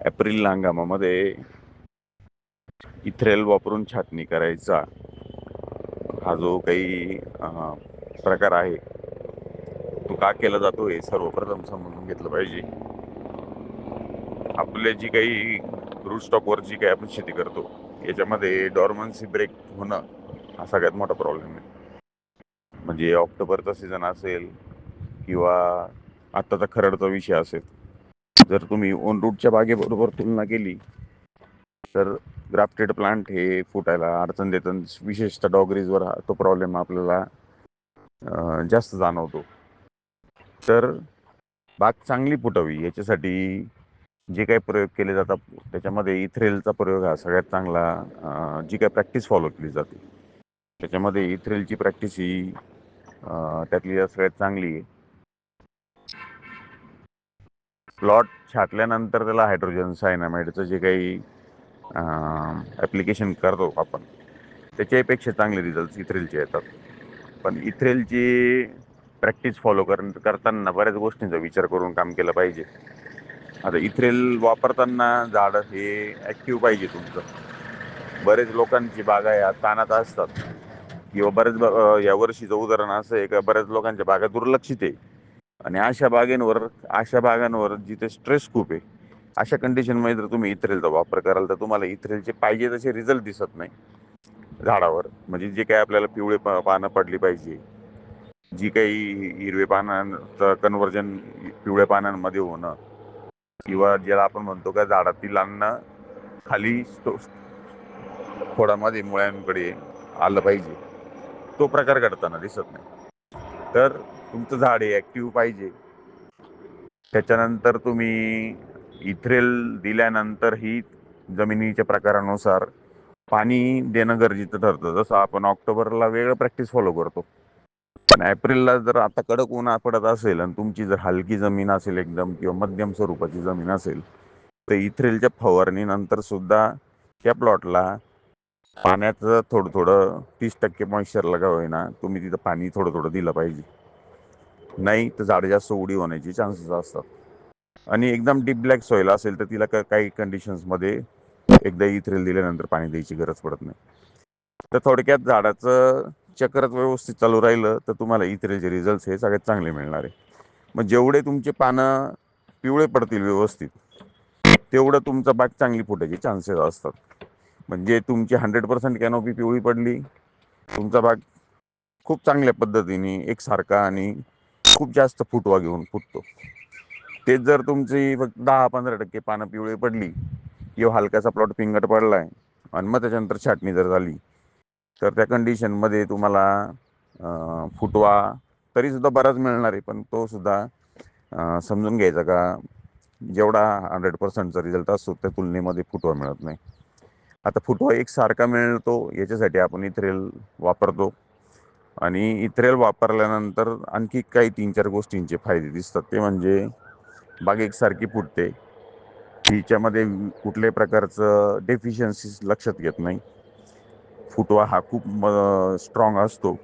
April हंगामामध्ये इथ्रेल वापरून छाटणी करायचा हा जो काही प्रकार आहे तो का केला जातो हे सर्वप्रथम समजून घेतलं पाहिजे. आपले जी काही रूटस्टॉकवर जी काही आपण शेती करतो याच्यामध्ये डॉर्मन्सी ब्रेक होणं हा सगळ्यात मोठा प्रॉब्लेम आहे. म्हणजे ऑक्टोबरचा सीझन असेल किंवा आत्ताचा खरडचा विषय असेल, जर तुम्ही ऑन रूटच्या बागेबरोबर तुलना केली तर ग्राफ्टेड प्लांट हे फुटायला अडचण देतात. विशेषतः डॉगरीजवर तो प्रॉब्लेम आपल्याला जास्त जाणवतो. तर बाग चांगली फुटावी याच्यासाठी जे काही प्रयोग केले जातात त्याच्यामध्ये इथ्रेलचा प्रयोग हा सगळ्यात चांगला, जी काही प्रॅक्टिस फॉलो केली जाते त्याच्यामध्ये इथ्रेलची प्रॅक्टिस ही त्यातली सगळ्यात चांगली आहे. प्लॉट छाटल्यानंतर त्याला हायड्रोजन सायनामाइडचं जे काही ॲप्लिकेशन करतो आपण त्याच्यापेक्षा चांगले रिझल्ट इथ्रेलचे येतात. पण इथ्रेलची प्रॅक्टिस फॉलो करताना बऱ्याच गोष्टींचा विचार करून काम केलं पाहिजे. आता इथ्रेल वापरताना झाड हे ॲक्टिव्ह पाहिजे तुमचं. बरेच लोकांची बागा या ताणात असतात किंवा बरेच या वर्षीचं उदाहरण असं आहे का बऱ्याच लोकांच्या बागा दुर्लक्षित आहे आणि अशा बागांवर जिथे स्ट्रेस खूप आहे अशा कंडिशनमध्ये जर तुम्ही इथ्रेलचा वापर कराल तर तुम्हाला इथ्रेलचे पाहिजे तसे रिझल्ट दिसत नाही झाडावर. म्हणजे जे काही आपल्याला पिवळे पानं पडली पाहिजे, जी काही हिरवे पानांचं कन्व्हर्जन पिवळ्या पानांमध्ये होणं किंवा ज्याला आपण म्हणतो का झाडातील अन्न खाली खोडामध्ये मुळ्यांकडे आलं पाहिजे, तो प्रकार घडताना दिसत नाही. तर तुमचं झाड हे ॲक्टिव्ह पाहिजे. त्याच्यानंतर तुम्ही इथ्रेल दिल्यानंतरही जमिनीच्या प्रकारानुसार पाणी देणं गरजेचं ठरतं. जसं आपण ऑक्टोबरला वेगळं प्रॅक्टिस फॉलो करतो, पण एप्रिलला जर आता कडक ऊन पडत असेल आणि तुमची जर हलकी जमीन असेल एकदम किंवा मध्यम स्वरूपाची जमीन असेल तर इथ्रेलच्या फवारणीनंतर सुद्धा त्या प्लॉटला पाण्याचं थोडं थोडं 30% मॉइश्चर का होईना तुम्ही तिथं पाणी थोडं थोडं दिलं पाहिजे. नाही तर झाड जास्त उडी होण्याचे चान्सेस असतात. आणि एकदम डीप ब्लॅक सॉईल असेल तर तिला काही कंडिशन्समध्ये एकदा इथ्रेल दिल्यानंतर पाणी द्यायची गरज पडत नाही. तर थोडक्यात झाडाचं चक्रच व्यवस्थित चालू राहिलं तर तुम्हाला इथ्रेलचे रिझल्ट हे सगळ्यात चांगले मिळणार आहे. मग जेवढे तुमचे पानं पिवळे पडतील व्यवस्थित तेवढं तुमचा बाग चांगली फुटायचे चान्सेस असतात. म्हणजे तुमची 100% कॅनोपी पिवळी पडली, तुमचा बाग खूप चांगल्या पद्धतीने एकसारखा आणि खूप जास्त फुटवा घेऊन फुटतो. तेच जर तुमची फक्त 10-15% पानं पिवळी पडली किंवा हलक्याचा प्लॉट पिंगट पडलाय आणि मग त्याच्यानंतर छाटणी जर झाली तर त्या कंडिशनमध्ये तुम्हाला फुटवा तरी सुद्धा बराच मिळणार आहे, पण तो सुद्धा समजून घ्यायचा का जेवढा 100%चा रिझल्ट असतो त्या तुलनेमध्ये फुटवा मिळत नाही. आता फुटवा एकसारखा मिळतो याच्यासाठी आपण इथ्रेल वापरतो आणि इथ्रेल वापरल्यानंतर आणखी काही 3-4 गोष्टींचे फायदे दिसतात. ते म्हणजे बाग एकसारखी फुटते, हिच्यामध्ये कुठल्याही प्रकारचं डेफिशियन्सी लक्षात घेत नाही, फुटवा हा खूप स्ट्रॉंग असतो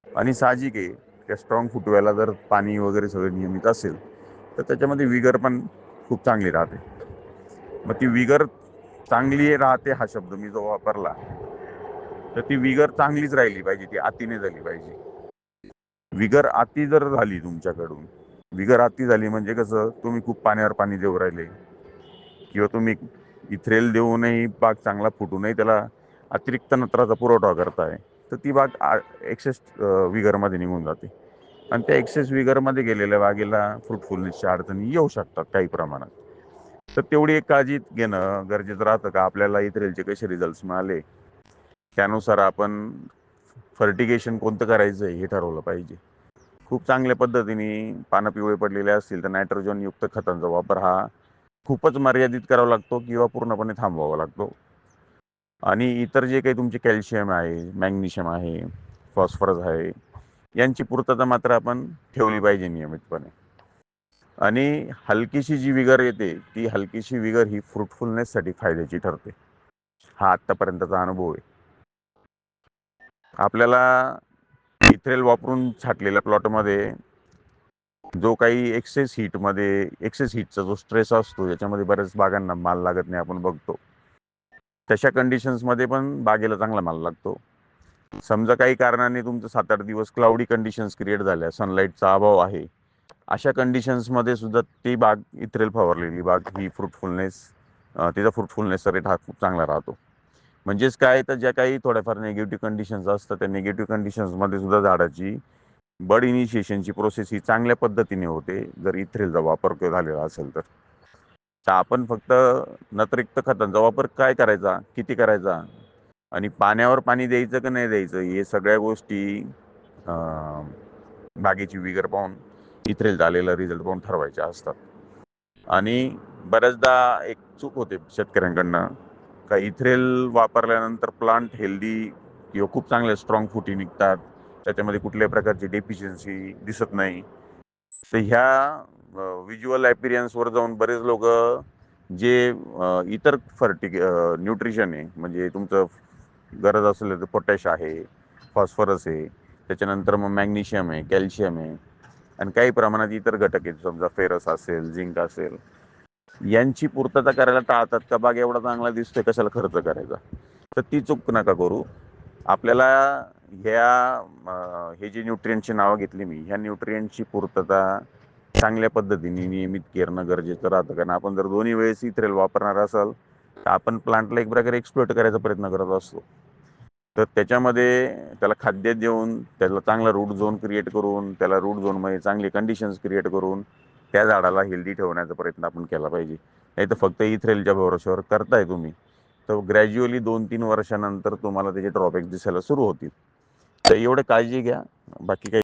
आणि साहजिक आहे त्या स्ट्रॉंग फुटव्याला जर पाणी वगैरे सगळं नियमित असेल तर त्याच्यामध्ये विगर पण खूप चांगली राहते. मग ती विगर चांगली राहते हा शब्द मी जो वापरला तर ती विगर चांगलीच राहिली पाहिजे, ती अतिने झाली पाहिजे. विगर अति जर झाली तुमच्याकडून, विगर अति झाली म्हणजे कसं तुम्ही खूप पाण्यावर पाणी देऊ राहिले किंवा तुम्ही इथ्रेल देऊनही बाग चांगला फुटूनही त्याला अतिरिक्त नत्राचा पुरवठा करताय तर ती बाग एक्सेस विगरमध्ये निघून जाते आणि त्या एक्सेस विगरमध्ये गेलेल्या बागेला फ्रुटफुलनेसच्या अडचणी येऊ शकतात काही प्रमाणात. तर तेवढी एक काळजी घेणं गरजेचं राहतं का आपल्याला इथ्रेलचे कसे रिझल्ट मिळाले त्यानुसार आपण फर्टिगेशन कोणतं करायचं हे ठरवलं पाहिजे. खूप चांगल्या पद्धतीने पानं पिवळे पडलेले असतील तर नायट्रोजन युक्त खतांचा वापर हा खूपच मर्यादित करावा लागतो किंवा पूर्णपणे थांबवावा लागतो. आणि इतर जे काही तुमचे कॅल्शियम आहे, मॅग्नेशियम आहे, फॉस्फरस आहे यांची पूर्तता मात्र आपण ठेवली पाहिजे नियमितपणे. आणि हलकीशी जी विगर येते ती हलकीशी विगर ही फ्रुटफुलनेससाठी फायद्याची ठरते. हा आत्तापर्यंतचा अनुभव आहे. आपल्याला इथ्रेल वापरून छाटलेल्या प्लॉटमध्ये जो काही एक्सेस हीटचा जो स्ट्रेस असतो, याच्यामध्ये बऱ्याच बागांना माल लागत नाही, आपण बघतो. तशा कंडिशन्समध्ये पण बागेला चांगला माल लागतो. समजा काही कारणाने तुमचं 7-8 दिवस क्लाउडी कंडिशन्स क्रिएट झाल्या, सनलाईटचा अभाव आहे, अशा कंडिशन्समध्ये सुद्धा ती बाग, इथ्रेल फवारलेली बाग ही तिचा फ्रुटफुलनेसचा रेट हा खूप चांगला राहतो. म्हणजेच काय, तर ज्या काही थोड्याफार निगेटिव्ह कंडिशन्स असतात, त्या निगेटिव्ह कंडिशन्समध्ये सुद्धा झाडाची बड इनिशिएशनची प्रोसेस ही चांगल्या पद्धतीने होते, जर इथ्रेलचा वापर झालेला असेल तर. आपण फक्त नत्रयुक्त खतांचा वापर काय करायचा, किती करायचा, आणि पाण्यावर पाणी द्यायचं का नाही द्यायचं, हे सगळ्या गोष्टी बागेची विगर पाहून, इथ्रेल आलेला रिझल्ट पाहून ठरवायच्या असतात. आणि बऱ्याचदा एक चूक होते शेतकऱ्यांकडनं, का इथ्रेल वापरल्यानंतर प्लांट हेल्दी किंवा खूप चांगले स्ट्रॉंग फुटी निघतात, त्याच्यामध्ये कुठल्याही प्रकारची डेफिशियन्सी दिसत नाही. तर ह्या व्हिज्युअल ॲपिरियन्सवर जाऊन बरेच लोक जे इतर न्यूट्रिशन आहे, म्हणजे तुमचं गरज असेल तर पोटॅश आहे, फॉस्फरस आहे, त्याच्यानंतर मग मॅग्नेशियम आहे, कॅल्शियम आहे, आणि काही प्रमाणात इतर घटक आहेत, समजा फेरस असेल, झिंक असेल, यांची पूर्तता करायला टाळतात. का बाग एवढा चांगला दिसतोय, कशाला खर्च करायचा. तर ती चूक नका करू. आपल्याला हे जे न्यूट्रियनची नावं घेतली मी, ह्या न्यूट्रियनची पूर्तता चांगल्या पद्धतीने नियमित करणं गरजेचं राहतं. कारण आपण जर दोन्ही वेळेस इथ्रेल वापरणार असाल, तर आपण प्लांटला एक प्रकारे एक्सप्लोइट करायचा प्रयत्न करत असतो. तर त्याच्यामध्ये त्याला खाद्य देऊन, त्याला चांगला रूट झोन क्रिएट करून, त्याला रूट झोनमध्ये चांगली कंडिशन्स क्रिएट करून त्या झाडाला हेल्दी ठेवण्याचा प्रयत्न आपण केला पाहिजे. नाही तर फक्त इथ्रेलच्या भरोश्यावर करताय तुम्ही, तर ग्रॅज्युअली 2-3 वर्षानंतर तुम्हाला त्याचे ड्रॉबॅक दिसायला सुरू होतील. तर एवढं काळजी घ्या, बाकी काही